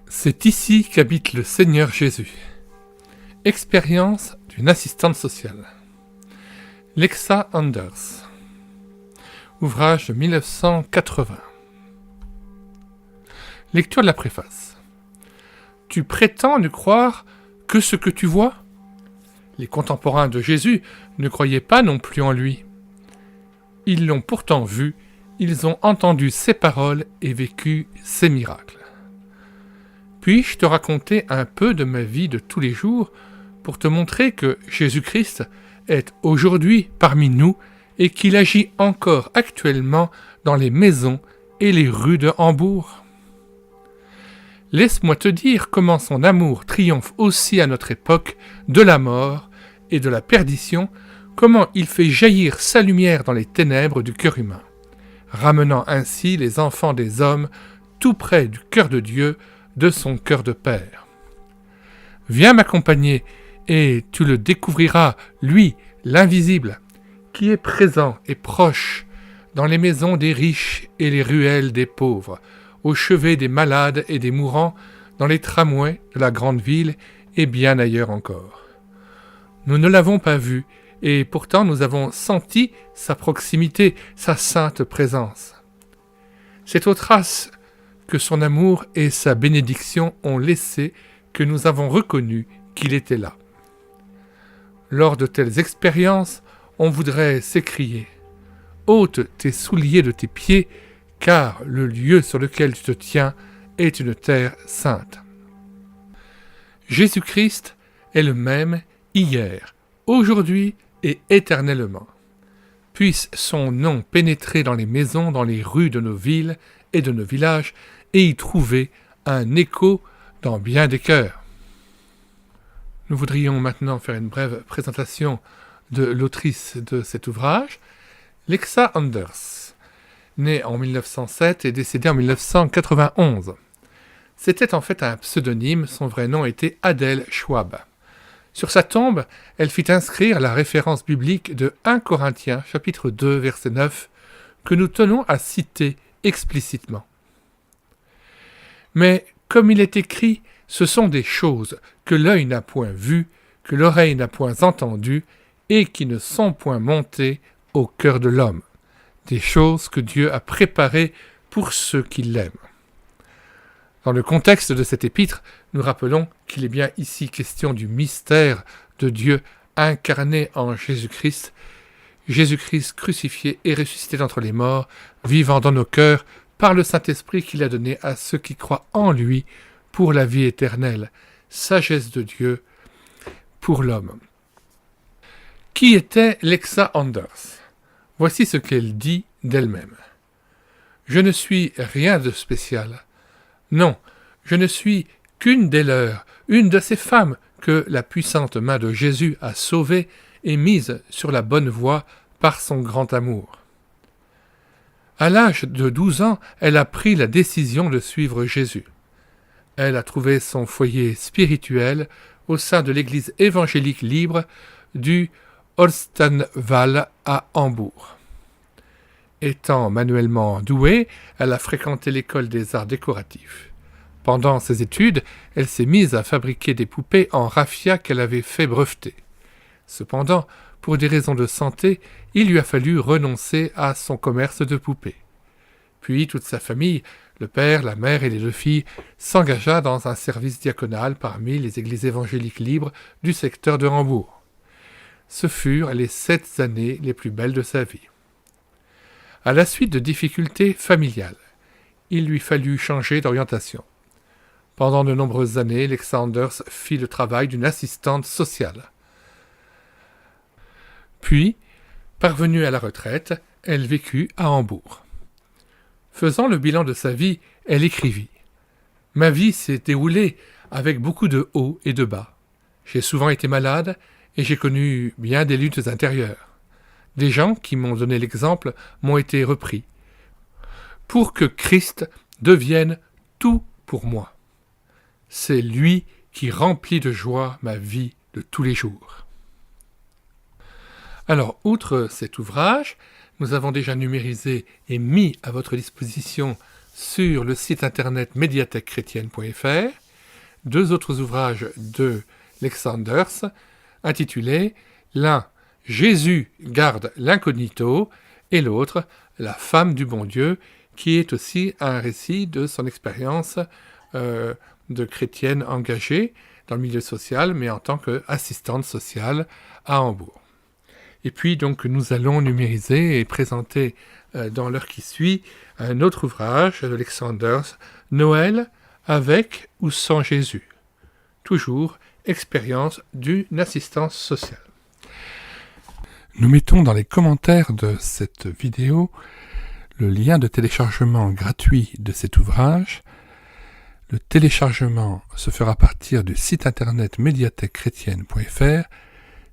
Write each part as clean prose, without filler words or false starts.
C'est ici qu'habite le Seigneur Jésus. Expérience d'une assistante sociale. Lexa Anders. Ouvrage de 1980. Lecture de la préface. Tu prétends ne croire que ce que tu vois ? Les contemporains de Jésus ne croyaient pas non plus en lui. Ils l'ont pourtant vu, ils ont entendu ses paroles et vécu ses miracles. Puis-je te raconter un peu de ma vie de tous les jours pour te montrer que Jésus-Christ est aujourd'hui parmi nous et qu'il agit encore actuellement dans les maisons et les rues de Hambourg ? Laisse-moi te dire comment son amour triomphe aussi à notre époque de la mort et de la perdition, comment il fait jaillir sa lumière dans les ténèbres du cœur humain, ramenant ainsi les enfants des hommes tout près du cœur de Dieu, de son cœur de Père. Viens m'accompagner et tu le découvriras, lui, l'invisible, qui est présent et proche dans les maisons des riches et les ruelles des pauvres, au chevet des malades et des mourants, dans les tramways de la grande ville et bien ailleurs encore. Nous ne l'avons pas vu, et pourtant nous avons senti sa proximité, sa sainte présence. C'est aux traces que son amour et sa bénédiction ont laissé que nous avons reconnu qu'il était là. Lors de telles expériences, on voudrait s'écrier « Ôte tes souliers de tes pieds, car le lieu sur lequel tu te tiens est une terre sainte. » Jésus-Christ est le même hier, aujourd'hui et éternellement. Puisse son nom pénétrer dans les maisons, dans les rues de nos villes et de nos villages, et y trouver un écho dans bien des cœurs. Nous voudrions maintenant faire une brève présentation de l'autrice de cet ouvrage, Lexa Anders, née en 1907 et décédée en 1991. C'était en fait un pseudonyme, son vrai nom était Adèle Schwab. Sur sa tombe, elle fit inscrire la référence biblique de 1 Corinthiens, chapitre 2, verset 9, que nous tenons à citer explicitement. Mais, comme il est écrit, ce sont des choses que l'œil n'a point vues, que l'oreille n'a point entendues, et qui ne sont point montées au cœur de l'homme, des choses que Dieu a préparées pour ceux qui l'aiment. Dans le contexte de cet épître, nous rappelons qu'il est bien ici question du mystère de Dieu incarné en Jésus-Christ, Jésus-Christ crucifié et ressuscité d'entre les morts, vivant dans nos cœurs par le Saint-Esprit qu'il a donné à ceux qui croient en lui pour la vie éternelle, sagesse de Dieu pour l'homme. Qui était Lexa Anders ? Voici ce qu'elle dit d'elle-même. « Je ne suis rien de spécial. Non, je ne suis qu'une des leurs, une de ces femmes que la puissante main de Jésus a sauvées et mises sur la bonne voie par son grand amour. À l'âge de 12 ans, elle a pris la décision de suivre Jésus. Elle a trouvé son foyer spirituel au sein de l'église évangélique libre du Holstenwall à Hambourg. Étant manuellement douée, elle a fréquenté l'école des arts décoratifs. Pendant ses études, elle s'est mise à fabriquer des poupées en raffia qu'elle avait fait breveter. Cependant, pour des raisons de santé, il lui a fallu renoncer à son commerce de poupées. Puis toute sa famille, le père, la mère et les 2 filles, s'engagea dans un service diaconal parmi les églises évangéliques libres du secteur de Hambourg. Ce furent les 7 années les plus belles de sa vie. À la suite de difficultés familiales, il lui fallut changer d'orientation. Pendant de nombreuses années, Lexa Anders fit le travail d'une assistante sociale. Puis, parvenue à la retraite, elle vécut à Hambourg. Faisant le bilan de sa vie, elle écrivit « Ma vie s'est déroulée avec beaucoup de hauts et de bas. J'ai souvent été malade et j'ai connu bien des luttes intérieures. Des gens qui m'ont donné l'exemple m'ont été repris. Pour que Christ devienne tout pour moi. C'est lui qui remplit de joie ma vie de tous les jours. » Alors, outre cet ouvrage, nous avons déjà numérisé et mis à votre disposition sur le site internet médiathèquechrétienne.fr, 2 autres ouvrages de Lex Sanders intitulés l'un « Jésus garde l'incognito » et l'autre « La femme du bon Dieu » qui est aussi un récit de son expérience de chrétienne engagée dans le milieu social, mais en tant qu'assistante sociale à Hambourg. Et puis donc nous allons numériser et présenter dans l'heure qui suit un autre ouvrage de Lex Sanders, Noël avec ou sans Jésus. Toujours expérience d'une assistance sociale. Nous mettons dans les commentaires de cette vidéo le lien de téléchargement gratuit de cet ouvrage. Le téléchargement se fera à partir du site internet médiathèquechrétienne.fr,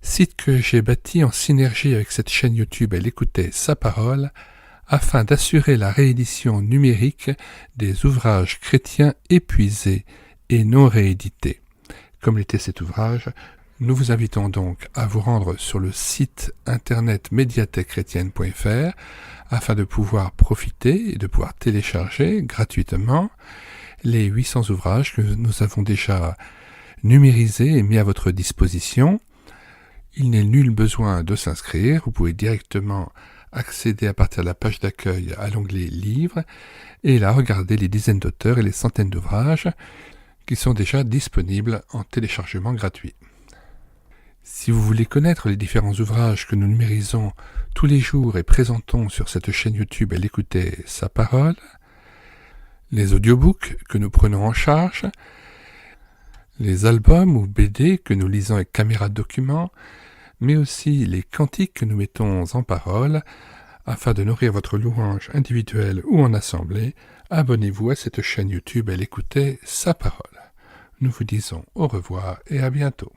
site que j'ai bâti en synergie avec cette chaîne YouTube Elle écoutait sa parole, afin d'assurer la réédition numérique des ouvrages chrétiens épuisés et non réédités. Comme l'était cet ouvrage, nous vous invitons donc à vous rendre sur le site internet médiathèquechrétienne.fr afin de pouvoir profiter et de pouvoir télécharger gratuitement les 800 ouvrages que nous avons déjà numérisés et mis à votre disposition. Il n'est nul besoin de s'inscrire, vous pouvez directement accéder à partir de la page d'accueil à l'onglet Livres et là regarder les dizaines d'auteurs et les centaines d'ouvrages qui sont déjà disponibles en téléchargement gratuit. Si vous voulez connaître les différents ouvrages que nous numérisons tous les jours et présentons sur cette chaîne YouTube Elle écoutait sa parole, les audiobooks que nous prenons en charge, les albums ou BD que nous lisons avec caméra de document, mais aussi les cantiques que nous mettons en parole, afin de nourrir votre louange individuelle ou en assemblée, abonnez-vous à cette chaîne YouTube Elle écoutait sa parole. Nous vous disons au revoir et à bientôt.